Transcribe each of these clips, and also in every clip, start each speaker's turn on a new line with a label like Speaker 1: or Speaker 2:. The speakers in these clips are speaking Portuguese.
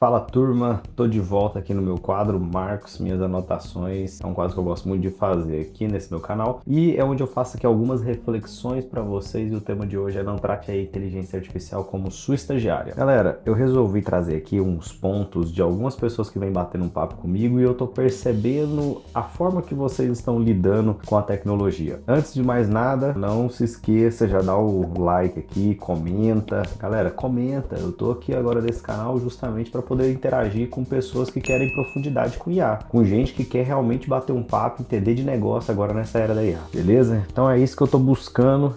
Speaker 1: Fala turma, tô de volta aqui no meu quadro Marcos Minhas Anotações. É um quadro que eu gosto muito de fazer aqui nesse meu canal e é onde eu faço aqui algumas reflexões para vocês e o tema de hoje é: não trate a inteligência artificial como sua estagiária. Galera, eu resolvi trazer aqui uns pontos de algumas pessoas que vêm batendo um papo comigo e eu tô percebendo a forma que vocês estão lidando com a tecnologia. Antes de mais nada, não se esqueça, já dá o like aqui, comenta. Galera, comenta, eu tô aqui agora nesse canal justamente para poder interagir com pessoas que querem profundidade com IA, com gente que quer realmente bater um papo, entender de negócio agora nessa era da IA, beleza? Então é isso que eu tô buscando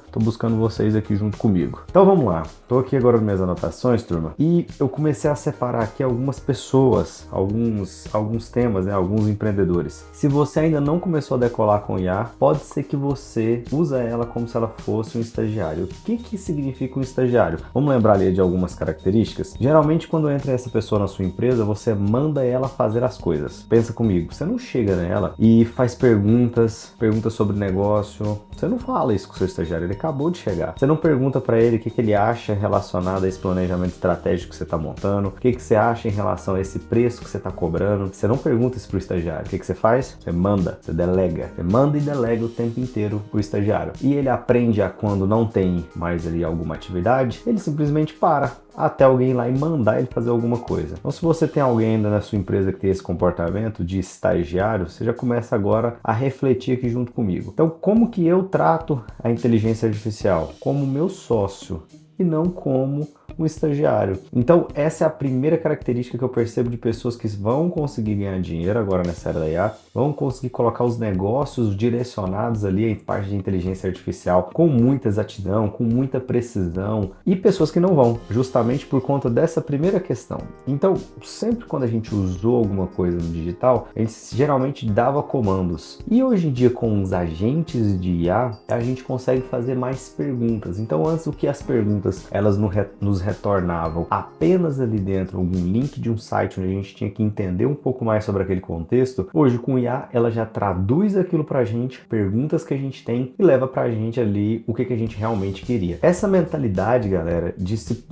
Speaker 1: vocês aqui junto comigo. Então vamos lá, tô aqui agora nas minhas anotações, turma, e eu comecei a separar aqui algumas pessoas, alguns temas, né, alguns empreendedores. Se você ainda não começou a decolar com IA, pode ser que você usa ela como se ela fosse um estagiário. O que significa um estagiário? Vamos lembrar ali de algumas características. Geralmente quando entra essa pessoa na sua empresa, você manda ela fazer as coisas. Pensa comigo, você não chega nela e faz perguntas sobre negócio. Você não fala isso com o seu estagiário, ele acabou de chegar. Você não pergunta para ele o que ele acha relacionado a esse planejamento estratégico que você está montando, o que você acha em relação a esse preço que você está cobrando. Você não pergunta isso pro estagiário. O que você faz? Você manda, você delega. Você manda e delega o tempo inteiro o estagiário. E ele aprende a quando não tem mais ali alguma atividade, ele simplesmente para até alguém ir lá e mandar ele fazer alguma coisa. Então, se você tem alguém ainda na sua empresa que tem esse comportamento de estagiário, você já começa agora a refletir aqui junto comigo. Então, como que eu trato a inteligência artificial? Como meu sócio e não como um estagiário. Então, essa é a primeira característica que eu percebo de pessoas que vão conseguir ganhar dinheiro agora nessa era da IA, vão conseguir colocar os negócios direcionados ali em parte de inteligência artificial com muita exatidão, com muita precisão, e pessoas que não vão, justamente por conta dessa primeira questão. Então, sempre quando a gente usou alguma coisa no digital, a gente geralmente dava comandos. E hoje em dia, com os agentes de IA, a gente consegue fazer mais perguntas. Então, antes, o que as perguntas, elas nos retornavam apenas ali dentro algum link de um site onde a gente tinha que entender um pouco mais sobre aquele contexto, hoje com o IA ela já traduz aquilo pra gente, perguntas que a gente tem, e leva pra gente ali o que a gente realmente queria. Essa mentalidade, galera,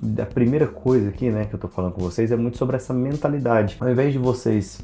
Speaker 1: da primeira coisa aqui, né, que eu tô falando com vocês, é muito sobre essa mentalidade. Ao invés de vocês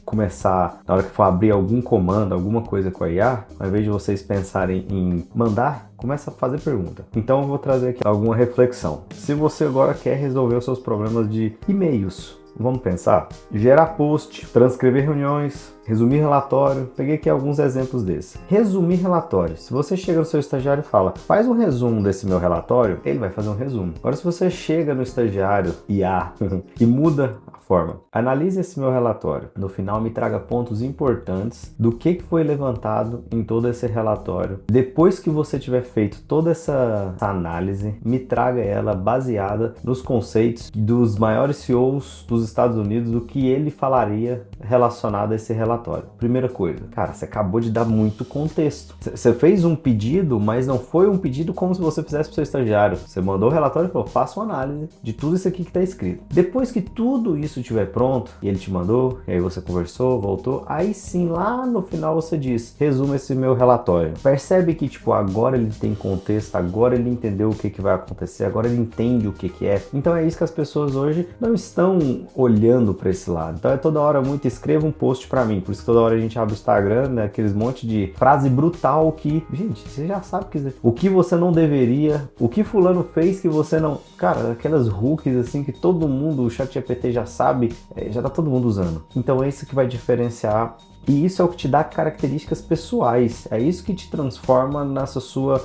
Speaker 1: começar, na hora que for abrir algum comando, alguma coisa com a IA, ao invés de vocês pensarem em mandar, começa a fazer pergunta. Então eu vou trazer aqui alguma reflexão. Se você agora quer resolver os seus problemas de e-mails, vamos pensar? Gerar post, transcrever reuniões, resumir relatório. Peguei aqui alguns exemplos desses. Resumir relatório. Se você chega no seu estagiário e fala, faz um resumo desse meu relatório, ele vai fazer um resumo. Agora, se você chega no estagiário IA e muda a forma, analise esse meu relatório. No final, me traga pontos importantes do que foi levantado em todo esse relatório. Depois que você tiver feito toda essa análise, me traga ela baseada nos conceitos dos maiores CEOs dos Estados Unidos, do que ele falaria relacionado a esse relatório. Primeira coisa, cara, você acabou de dar muito contexto. Você fez um pedido, mas não foi um pedido como se você fizesse para o seu estagiário. Você mandou o relatório e falou, faça uma análise de tudo isso aqui que está escrito. Depois que tudo isso estiver pronto, e ele te mandou, e aí você conversou, voltou, aí sim, lá no final você diz, resuma esse meu relatório. Percebe que, tipo, agora ele tem contexto, agora ele entendeu o que vai acontecer, agora ele entende o que é. Então é isso que as pessoas hoje não estão olhando para esse lado. Então é toda hora muito, escreva um post para mim. Por isso que toda hora a gente abre o Instagram, né, aqueles monte de frase brutal que, gente, você já sabe o que você não deveria, o que fulano fez que você não... Cara, aquelas hooks assim que todo mundo, o ChatGPT já sabe, já tá todo mundo usando. Então é isso que vai diferenciar, e isso é o que te dá características pessoais, é isso que te transforma nessa sua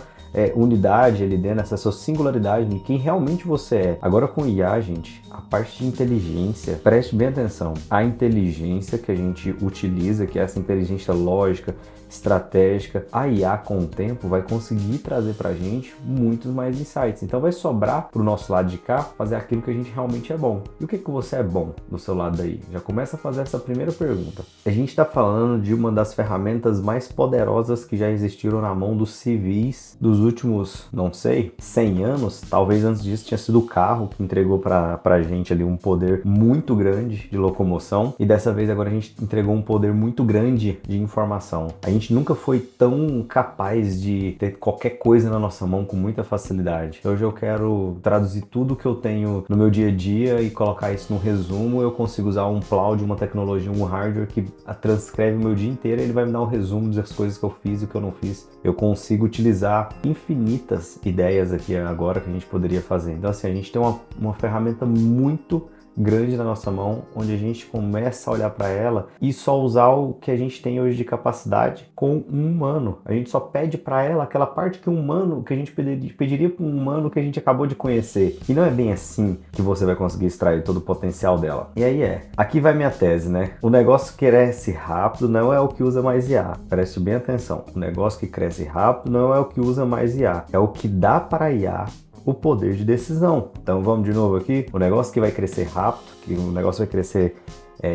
Speaker 1: unidade ali dentro, essa sua singularidade de quem realmente você é. Agora com IA, gente, a parte de inteligência, preste bem atenção, a inteligência que a gente utiliza, que é essa inteligência lógica, estratégica, a IA com o tempo vai conseguir trazer pra gente muitos mais insights. Então vai sobrar pro nosso lado de cá fazer aquilo que a gente realmente é bom. E o que você é bom do seu lado daí? Já começa a fazer essa primeira pergunta. A gente tá falando de uma das ferramentas mais poderosas que já existiram na mão dos civis dos últimos, não sei, 100 anos. Talvez antes disso tinha sido o carro que entregou pra gente ali um poder muito grande de locomoção, e dessa vez agora a gente entregou um poder muito grande de informação. A gente gente nunca foi tão capaz de ter qualquer coisa na nossa mão com muita facilidade. Hoje eu quero traduzir tudo que eu tenho no meu dia a dia e colocar isso num resumo. Eu consigo usar um cloud, uma tecnologia, um hardware que transcreve o meu dia inteiro e ele vai me dar um resumo das coisas que eu fiz e que eu não fiz. Eu consigo utilizar infinitas ideias aqui agora que a gente poderia fazer. Então assim, a gente tem uma ferramenta muito grande na nossa mão, onde a gente começa a olhar para ela e só usar o que a gente tem hoje de capacidade com um humano. A gente só pede para ela aquela parte que um humano, que a gente pediria para um humano que a gente acabou de conhecer. E não é bem assim que você vai conseguir extrair todo o potencial dela. E aí aqui vai minha tese, né? O negócio que cresce rápido não é o que usa mais IA. Preste bem atenção. O negócio que cresce rápido não é o que usa mais IA. É o que dá para IA o poder de decisão. Então vamos de novo aqui. O negócio que vai crescer rápido, que o negócio vai crescer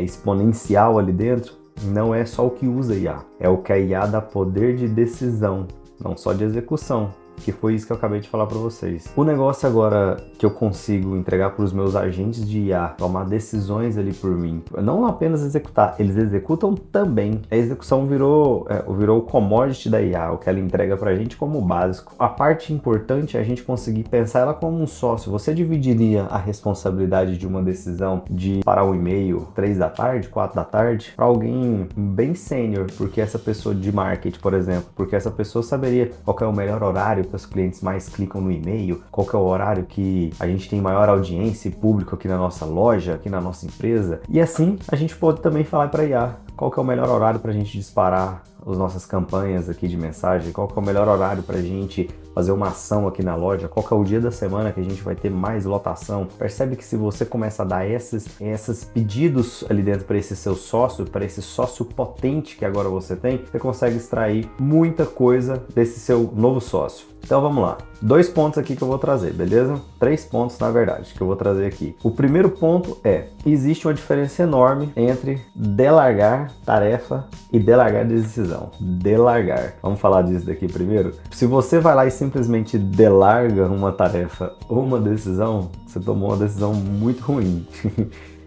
Speaker 1: exponencial ali dentro, não é só o que usa IA. É o que a IA dá poder de decisão, não só de execução. Que foi isso que eu acabei de falar para vocês. O negócio agora que eu consigo entregar para os meus agentes de IA, tomar decisões ali por mim, não apenas executar, eles executam também. A execução virou o commodity da IA, o que ela entrega para a gente como básico. A parte importante é a gente conseguir pensar ela como um sócio. Você dividiria a responsabilidade de uma decisão de parar um e-mail 3 da tarde, 4 da tarde, para alguém bem sênior, porque essa pessoa de marketing, por exemplo, porque essa pessoa saberia qual é o melhor horário que os clientes mais clicam no e-mail, qual que é o horário que a gente tem maior audiência e público aqui na nossa loja, aqui na nossa empresa. E assim a gente pode também falar para a IA qual que é o melhor horário para a gente disparar as nossas campanhas aqui de mensagem, qual que é o melhor horário para a gente fazer uma ação aqui na loja, qual que é o dia da semana que a gente vai ter mais lotação. Percebe que se você começa a dar esses pedidos ali dentro para esse seu sócio, para esse sócio potente que agora você tem, você consegue extrair muita coisa desse seu novo sócio. Então vamos lá. 2 pontos aqui que eu vou trazer, beleza? 3 pontos na verdade que eu vou trazer aqui. O primeiro ponto existe uma diferença enorme entre delargar tarefa e delargar decisão. Delargar. Vamos falar disso daqui primeiro? Se você vai lá e simplesmente delarga uma tarefa ou uma decisão, você tomou uma decisão muito ruim.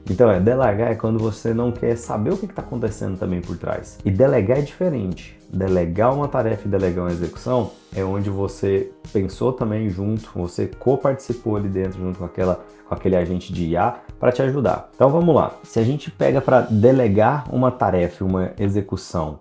Speaker 1: Então delargar é quando você não quer saber o que está acontecendo também por trás. E delegar é diferente. Delegar uma tarefa e delegar uma execução é onde você pensou também junto, você co-participou ali dentro junto com aquele agente de IA para te ajudar. Então vamos lá. Se a gente pega para delegar uma tarefa, uma execução,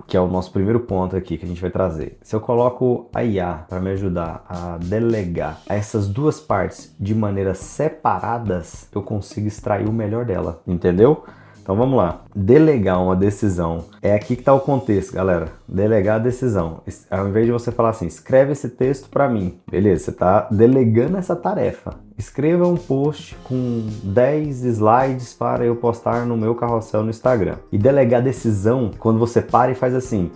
Speaker 1: que é o nosso primeiro ponto aqui que a gente vai trazer. Se eu coloco a IA para me ajudar a delegar essas duas partes de maneiras separadas, eu consigo extrair o melhor dela, entendeu? Então vamos lá. Delegar uma decisão. É aqui que está o contexto, galera. Delegar a decisão. Ao invés de você falar assim, escreve esse texto para mim. Beleza, você está delegando essa tarefa. Escreva um post com 10 slides para eu postar no meu carrossel no Instagram. E delegar decisão, quando você para e faz assim,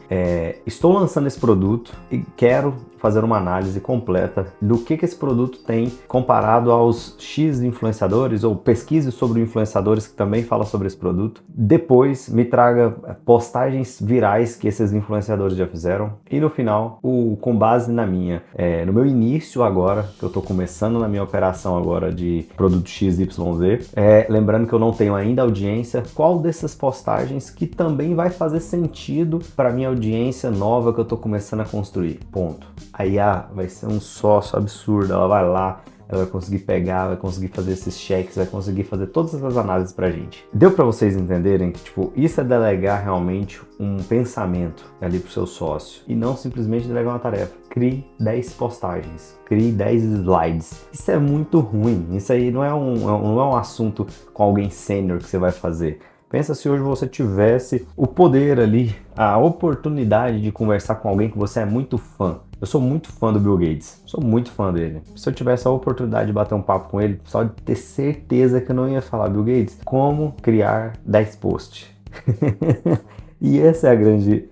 Speaker 1: estou lançando esse produto e quero fazer uma análise completa do que esse produto tem comparado aos X influenciadores, ou pesquise sobre influenciadores que também falam sobre esse produto. Depois me traga postagens virais que esses influenciadores já fizeram. E no final, com base no meu início agora, que eu estou começando na minha operação agora de produto XYZ, lembrando que eu não tenho ainda audiência, qual dessas postagens que também vai fazer sentido para minha audiência nova que eu estou começando a construir. Ponto. A IA vai ser um sócio absurdo, ela vai lá, ela vai conseguir pegar, vai conseguir fazer esses cheques, vai conseguir fazer todas essas análises pra gente. Deu pra vocês entenderem que, isso é delegar realmente um pensamento ali pro seu sócio e não simplesmente delegar uma tarefa. Crie 10 postagens, crie 10 slides. Isso é muito ruim, isso aí não é um assunto com alguém sênior que você vai fazer. Pensa se hoje você tivesse o poder ali, a oportunidade de conversar com alguém que você é muito fã. Eu sou muito fã do Bill Gates, sou muito fã dele. Se eu tivesse a oportunidade de bater um papo com ele, só de ter certeza que eu não ia falar, Bill Gates, como criar 10 posts. E essa é a grande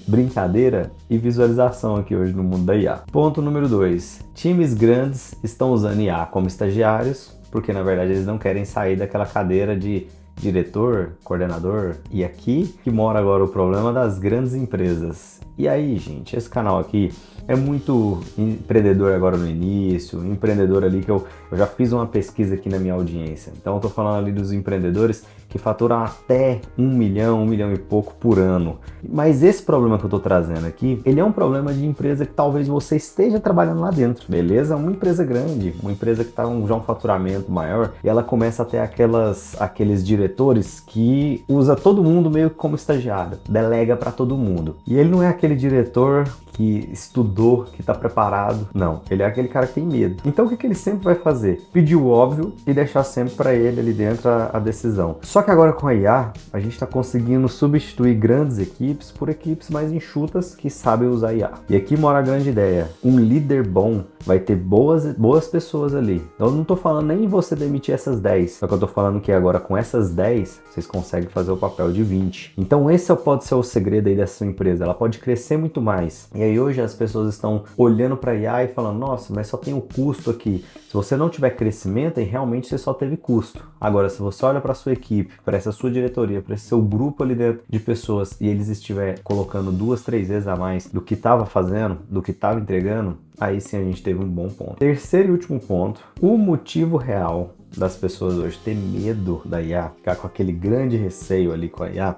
Speaker 1: brincadeira e visualização aqui hoje no mundo da IA. Ponto número 2. Times grandes estão usando IA como estagiários, porque na verdade eles não querem sair daquela cadeira de diretor, coordenador. E aqui que mora agora o problema das grandes empresas. E aí, gente, esse canal aqui é muito empreendedor agora no início, empreendedor ali que eu já fiz uma pesquisa aqui na minha audiência. Então eu tô falando ali dos empreendedores que faturam até 1 milhão e pouco por ano. Mas esse problema que eu estou trazendo aqui, ele é um problema de empresa que talvez você esteja trabalhando lá dentro, beleza? Uma empresa grande, uma empresa que está já um faturamento maior, e ela começa a ter aqueles diretores que usa todo mundo meio que como estagiário, delega para todo mundo. E ele não é aquele diretor que estudou, que está preparado. Não, ele é aquele cara que tem medo. Então o que ele sempre vai fazer? Pedir o óbvio e deixar sempre para ele ali dentro a decisão. Só que agora com a IA, a gente está conseguindo substituir grandes equipes por equipes mais enxutas que sabem usar IA. E aqui mora a grande ideia. Um líder bom vai ter boas pessoas ali. Então eu não estou falando nem em você demitir essas 10. Só que eu estou falando que agora com essas 10, vocês conseguem fazer o papel de 20. Então esse pode ser o segredo aí dessa sua empresa. Ela pode crescer muito mais. E aí hoje as pessoas estão olhando para a IA e falando, nossa, mas só tem um custo aqui. Se você não tiver crescimento, aí realmente você só teve custo. Agora, se você olha para a sua equipe, para essa sua diretoria, para esse seu grupo ali de pessoas e eles estiver colocando 2, 3 vezes a mais do que estava fazendo, do que estava entregando, aí sim a gente teve um bom ponto. Terceiro e último ponto, o motivo real das pessoas hoje ter medo da IA, ficar com aquele grande receio ali com a IA,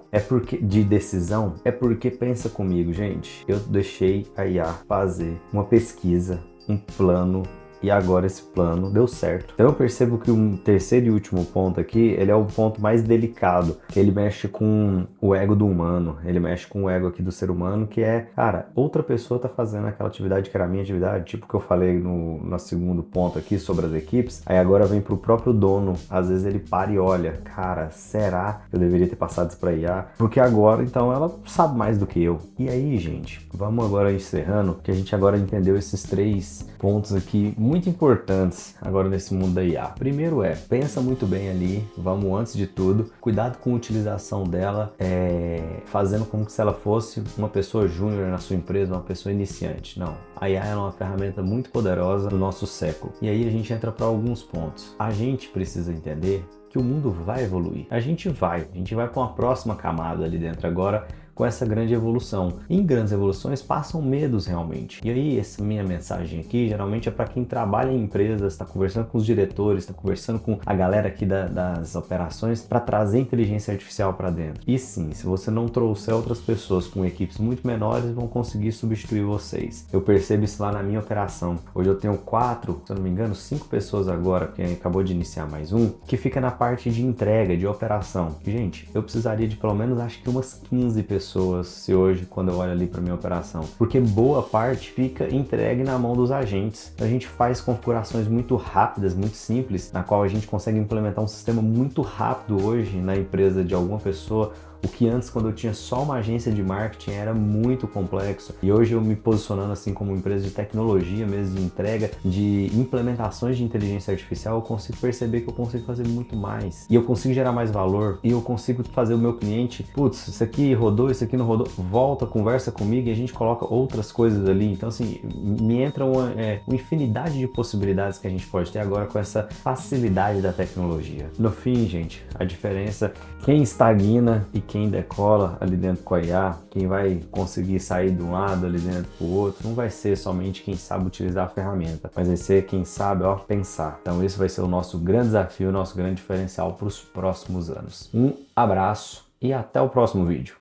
Speaker 1: de decisão, é porque, pensa comigo, gente, eu deixei a IA fazer uma pesquisa, um plano, e agora esse plano deu certo. Então eu percebo que um terceiro e último ponto aqui, ele é o ponto mais delicado, que ele mexe com o ego do humano, ele mexe com o ego aqui do ser humano, que é, cara, outra pessoa tá fazendo aquela atividade que era a minha atividade, tipo que eu falei no segundo ponto aqui sobre as equipes, aí agora vem pro próprio dono, às vezes ele para e olha, cara, será que eu deveria ter passado isso pra IA? Porque agora, então, ela sabe mais do que eu. E aí, gente, vamos agora encerrando, que a gente agora entendeu esses 3 pontos aqui muito importantes agora nesse mundo da IA. Primeiro pensa muito bem ali, vamos antes de tudo, cuidado com a utilização dela, fazendo como se ela fosse uma pessoa júnior na sua empresa, uma pessoa iniciante. Não, a IA é uma ferramenta muito poderosa do nosso século. E aí a gente entra para alguns pontos. A gente precisa entender que o mundo vai evoluir. A gente vai para uma próxima camada ali dentro agora, com essa grande evolução. Em grandes evoluções passam medos realmente. E aí essa minha mensagem aqui geralmente é para quem trabalha em empresas, está conversando com os diretores, está conversando com a galera aqui das operações para trazer inteligência artificial para dentro. E sim, se você não trouxer outras pessoas com equipes muito menores, vão conseguir substituir vocês. Eu percebo isso lá na minha operação. Hoje eu tenho 4, se eu não me engano, 5 pessoas agora, que acabou de iniciar mais um, que fica na parte de entrega, de operação. Gente, eu precisaria de pelo menos acho que umas 15 pessoas se hoje, quando eu olho ali para minha operação, porque boa parte fica entregue na mão dos agentes. A gente faz configurações muito rápidas, muito simples, na qual a gente consegue implementar um sistema muito rápido hoje na empresa de alguma pessoa, o que antes, quando eu tinha só uma agência de marketing, era muito complexo. E hoje eu me posicionando assim como empresa de tecnologia mesmo, de entrega, de implementações de inteligência artificial, eu consigo perceber que eu consigo fazer muito mais. E eu consigo gerar mais valor. E eu consigo fazer o meu cliente, putz, isso aqui rodou, isso aqui não rodou, volta, conversa comigo e a gente coloca outras coisas ali. Então assim, me entra uma infinidade de possibilidades que a gente pode ter agora com essa facilidade da tecnologia. No fim, gente, a diferença, quem estagna e quem decola ali dentro com a IA, quem vai conseguir sair de um lado ali dentro pro outro, não vai ser somente quem sabe utilizar a ferramenta, mas vai ser quem sabe, pensar. Então esse vai ser o nosso grande desafio, o nosso grande diferencial para os próximos anos. Um abraço e até o próximo vídeo.